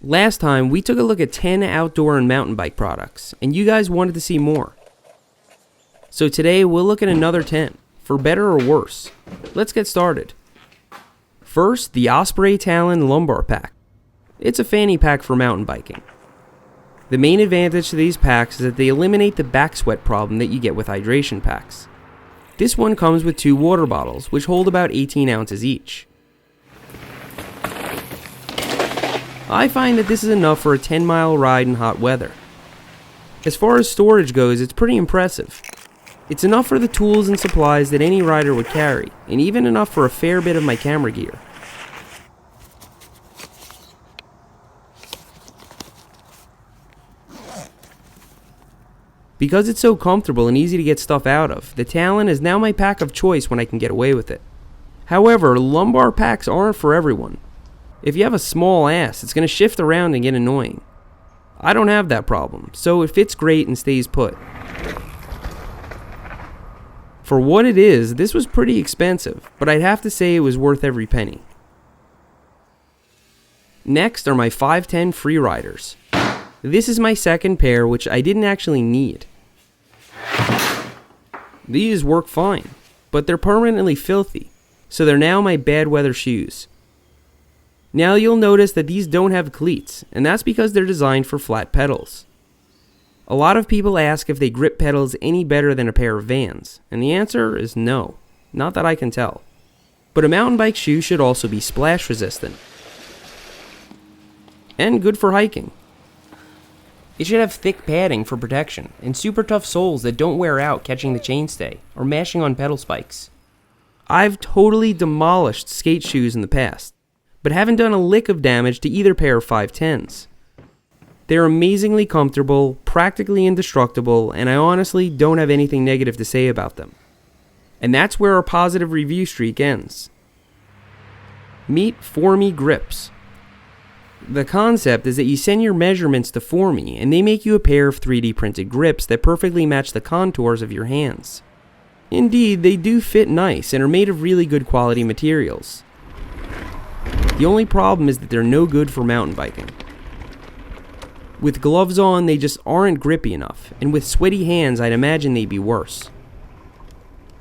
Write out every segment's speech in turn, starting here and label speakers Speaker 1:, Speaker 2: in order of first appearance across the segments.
Speaker 1: Last time, we took a look at 10 outdoor and mountain bike products, and you guys wanted to see more. So today, we'll look at another 10, for better or worse. Let's get started. First, the Osprey Talon lumbar pack. It's a fanny pack for mountain biking. The main advantage to these packs is that they eliminate the back sweat problem that you get with hydration packs. This one comes with 2 water bottles, which hold about 18 ounces each. I find that this is enough for a 10-mile ride in hot weather. As far as storage goes, it's pretty impressive. It's enough for the tools and supplies that any rider would carry, and even enough for a fair bit of my camera gear. Because it's so comfortable and easy to get stuff out of, the Talon is now my pack of choice when I can get away with it. However, lumbar packs aren't for everyone. If you have a small ass, it's going to shift around and get annoying. I don't have that problem, so it fits great and stays put. For what it is, this was pretty expensive, but I'd have to say it was worth every penny. Next are my 510 Freeriders. This is my second pair, which I didn't actually need. These work fine, but they're permanently filthy, so they're now my bad weather shoes. Now you'll notice that these don't have cleats, and that's because they're designed for flat pedals. A lot of people ask if they grip pedals any better than a pair of Vans, and the answer is no, not that I can tell. But a mountain bike shoe should also be splash resistant. And good for hiking. It should have thick padding for protection, and super tough soles that don't wear out catching the chainstay, or mashing on pedal spikes. I've totally demolished skate shoes in the past, but haven't done a lick of damage to either pair of 510s. They're amazingly comfortable, practically indestructible, and I honestly don't have anything negative to say about them. And that's where our positive review streak ends. Meet Formy Grips. The concept is that you send your measurements to Formy, and they make you a pair of 3D printed grips that perfectly match the contours of your hands. Indeed, they do fit nice and are made of really good quality materials. The only problem is that they're no good for mountain biking. With gloves on, they just aren't grippy enough, and with sweaty hands, I'd imagine they'd be worse.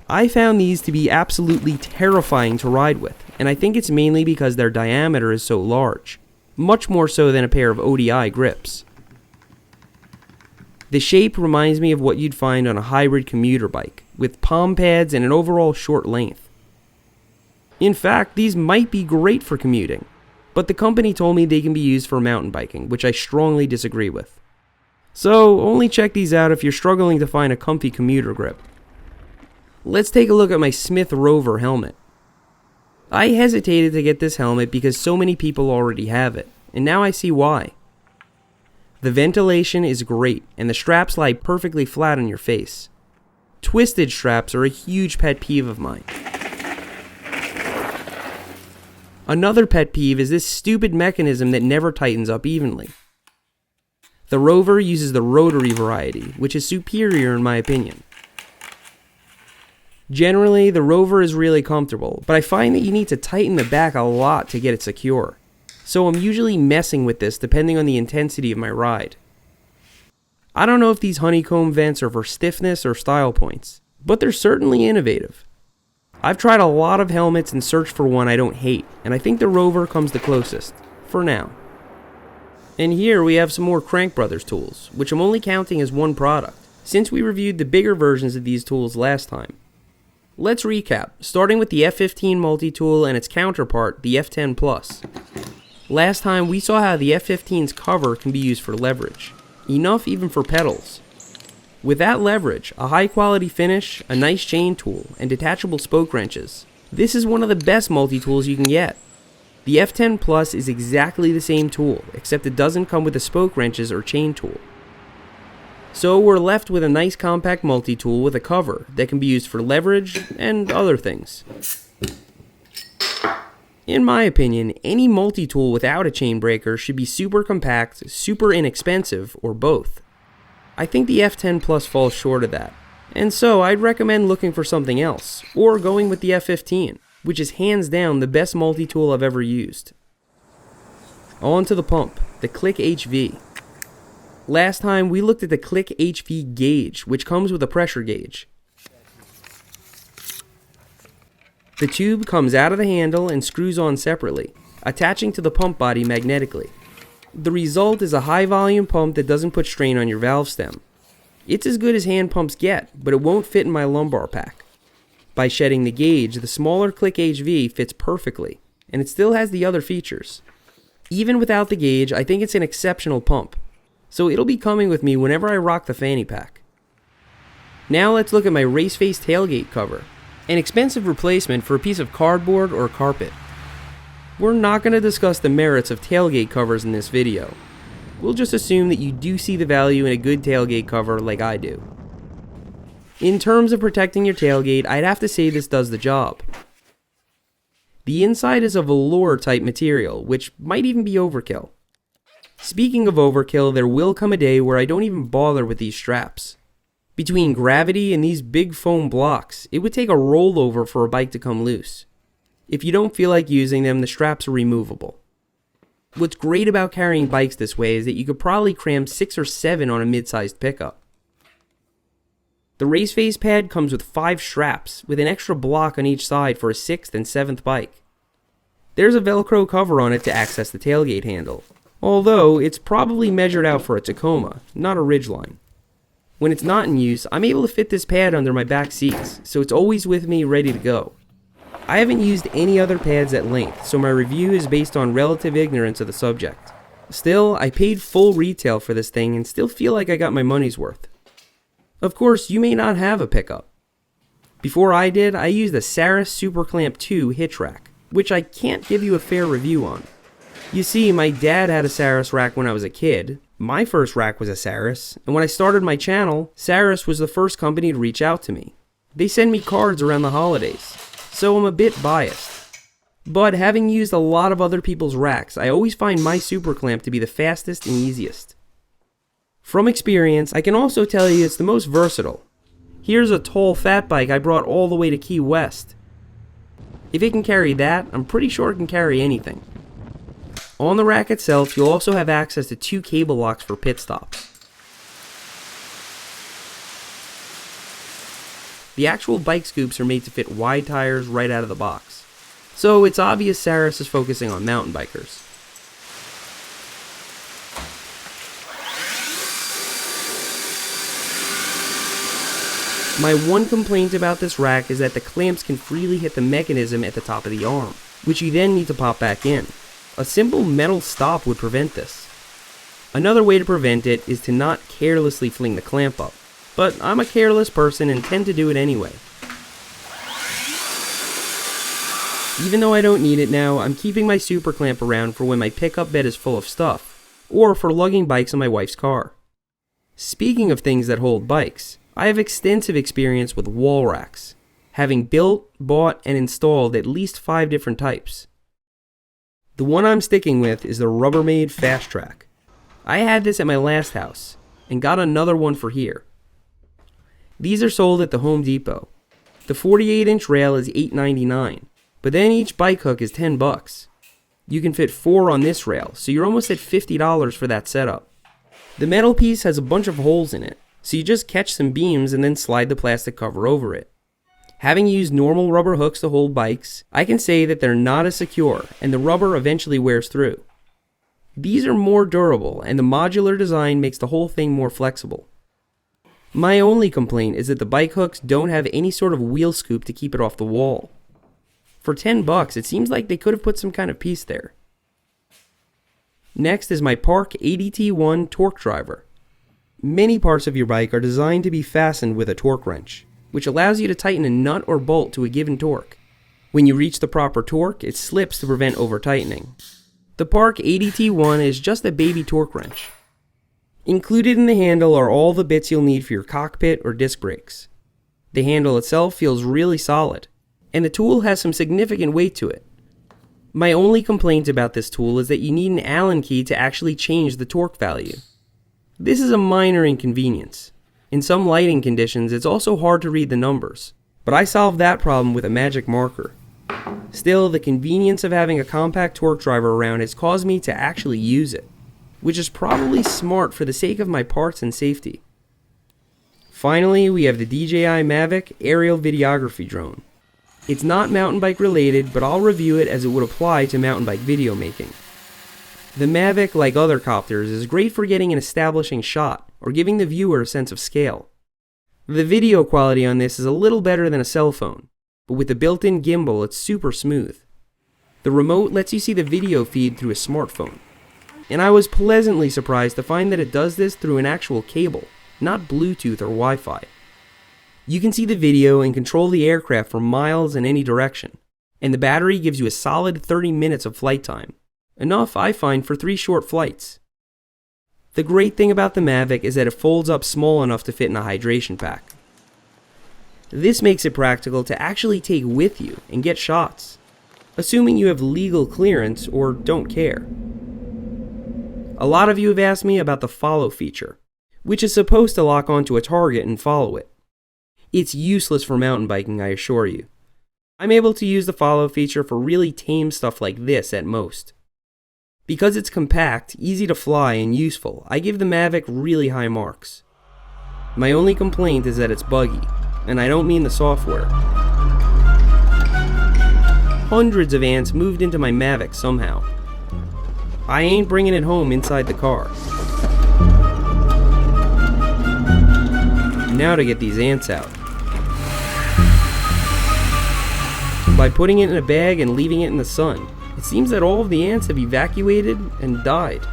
Speaker 1: I found these to be absolutely terrifying to ride with, and I think it's mainly because their diameter is so large, much more so than a pair of ODI grips. The shape reminds me of what you'd find on a hybrid commuter bike, with palm pads and an overall short length. In fact, these might be great for commuting, but the company told me they can be used for mountain biking, which I strongly disagree with. So, only check these out if you're struggling to find a comfy commuter grip. Let's take a look at my Smith Rover helmet. I hesitated to get this helmet because so many people already have it, and now I see why. The ventilation is great, and the straps lie perfectly flat on your face. Twisted straps are a huge pet peeve of mine. Another pet peeve is this stupid mechanism that never tightens up evenly. The Rover uses the rotary variety, which is superior in my opinion. Generally, the Rover is really comfortable, but I find that you need to tighten the back a lot to get it secure. So I'm usually messing with this depending on the intensity of my ride. I don't know if these honeycomb vents are for stiffness or style points, but they're certainly innovative. I've tried a lot of helmets and searched for one I don't hate, and I think the Rover comes the closest, for now. And here we have some more Crank Brothers tools, which I'm only counting as one product, since we reviewed the bigger versions of these tools last time. Let's recap, starting with the F15 multi-tool and its counterpart, the F10 Plus. Last time we saw how the F15's cover can be used for leverage, enough even for pedals. With that leverage, a high quality finish, a nice chain tool, and detachable spoke wrenches, this is one of the best multi-tools you can get. The F10 Plus is exactly the same tool, except it doesn't come with the spoke wrenches or chain tool. So we're left with a nice compact multi-tool with a cover that can be used for leverage and other things. In my opinion, any multi-tool without a chain breaker should be super compact, super inexpensive, or both. I think the F10 Plus falls short of that, and so I'd recommend looking for something else, or going with the F15, which is hands down the best multi-tool I've ever used. On to the pump. the Click HV. Last time we looked at the Click HV gauge, which comes with a pressure gauge. The tube comes out of the handle and screws on separately, attaching to the pump body magnetically. The result is a high volume pump that doesn't put strain on your valve stem. It's as good as hand pumps get, but it won't fit in my lumbar pack. By shedding the gauge, the smaller Click HV fits perfectly, and it still has the other features. Even without the gauge, I think it's an exceptional pump, so it'll be coming with me whenever I rock the fanny pack. Now let's look at my race face tailgate cover, an expensive replacement for a piece of cardboard or carpet. We're not going to discuss the merits of tailgate covers in this video. We'll just assume that you do see the value in a good tailgate cover like I do. In terms of protecting your tailgate, I'd have to say this does the job. The inside is a velour type material, which might even be overkill. Speaking of overkill, there will come a day where I don't even bother with these straps. Between gravity and these big foam blocks, it would take a rollover for a bike to come loose. If you don't feel like using them, the straps are removable. What's great about carrying bikes this way is that you could probably cram 6 or 7 on a mid-sized pickup. The race face pad comes with 5 straps, with an extra block on each side for a 6th and 7th bike. There's a Velcro cover on it to access the tailgate handle, although it's probably measured out for a Tacoma, not a Ridgeline. When it's not in use, I'm able to fit this pad under my back seats, so it's always with me ready to go. I haven't used any other pads at length, so my review is based on relative ignorance of the subject. Still, I paid full retail for this thing and still feel like I got my money's worth. Of course, you may not have a pickup. Before I did, I used a Saris Super Clamp 2 hitch rack, which I can't give you a fair review on. You see, my dad had a Saris rack when I was a kid. My first rack was a Saris, and when I started my channel, Saris was the first company to reach out to me. They send me cards around the holidays, so I'm a bit biased. But having used a lot of other people's racks, I always find my Super Clamp to be the fastest and easiest. From experience, I can also tell you it's the most versatile. Here's a tall fat bike I brought all the way to Key West. If it can carry that, I'm pretty sure it can carry anything. On the rack itself, you'll also have access to 2 cable locks for pit stops. The actual bike scoops are made to fit wide tires right out of the box, so it's obvious Saris is focusing on mountain bikers. My one complaint about this rack is that the clamps can freely hit the mechanism at the top of the arm, which you then need to pop back in. A simple metal stop would prevent this. Another way to prevent it is to not carelessly fling the clamp up, but I'm a careless person and tend to do it anyway. Even though I don't need it now, I'm keeping my super clamp around for when my pickup bed is full of stuff, or for lugging bikes in my wife's car. Speaking of things that hold bikes, I have extensive experience with wall racks, having built, bought, and installed at least 5 different types. The one I'm sticking with is the Rubbermaid Fast Track. I had this at my last house, and got another one for here. These are sold at the Home Depot. The 48-inch rail is $8.99, but then each bike hook is $10. You can fit 4 on this rail, so you're almost at $50 for that setup. The metal piece has a bunch of holes in it, so you just catch some beams and then slide the plastic cover over it. Having used normal rubber hooks to hold bikes, I can say that they're not as secure, and the rubber eventually wears through. These are more durable, and the modular design makes the whole thing more flexible. My only complaint is that the bike hooks don't have any sort of wheel scoop to keep it off the wall. For $10, it seems like they could have put some kind of piece there. Next is my Parkade ADT1 torque driver. Many parts of your bike are designed to be fastened with a torque wrench, which allows you to tighten a nut or bolt to a given torque. When you reach the proper torque, it slips to prevent over-tightening. The Parkade ADT1 is just a baby torque wrench. Included in the handle are all the bits you'll need for your cockpit or disc brakes. The handle itself feels really solid, and the tool has some significant weight to it. My only complaint about this tool is that you need an Allen key to actually change the torque value. This is a minor inconvenience. In some lighting conditions, it's also hard to read the numbers, but I solved that problem with a magic marker. Still, the convenience of having a compact torque driver around has caused me to actually use it. which is probably smart for the sake of my parts and safety. Finally, we have the DJI Mavic aerial videography drone. It's not mountain bike related, but I'll review it as it would apply to mountain bike video making. The Mavic, like other copters, is great for getting an establishing shot or giving the viewer a sense of scale. The video quality on this is a little better than a cell phone, but with the built-in gimbal, it's super smooth. The remote lets you see the video feed through a smartphone, and I was pleasantly surprised to find that it does this through an actual cable, not Bluetooth or Wi-Fi. You can see the video and control the aircraft for miles in any direction, and the battery gives you a solid 30 minutes of flight time, enough I find for 3 short flights. The great thing about the Mavic is that it folds up small enough to fit in a hydration pack. This makes it practical to actually take with you and get shots, assuming you have legal clearance or don't care. A lot of you have asked me about the follow feature, which is supposed to lock onto a target and follow it. It's useless for mountain biking, I assure you. I'm able to use the follow feature for really tame stuff like this at most. Because it's compact, easy to fly, and useful, I give the Mavic really high marks. My only complaint is that it's buggy, and I don't mean the software. Hundreds of ants moved into my Mavic somehow. I ain't bringing it home inside the car. Now to get these ants out. By putting it in a bag and leaving it in the sun, it seems that all of the ants have evacuated and died.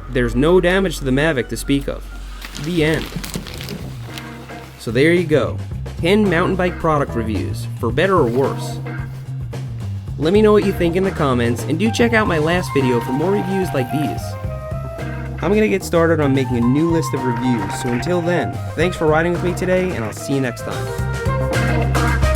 Speaker 1: There's no damage to the Mavic to speak of. The end. So there you go. 10 mountain bike product reviews, for better or worse. Let me know what you think in the comments, and do check out my last video for more reviews like these. I'm gonna get started on making a new list of reviews, so until then, thanks for riding with me today, and I'll see you next time.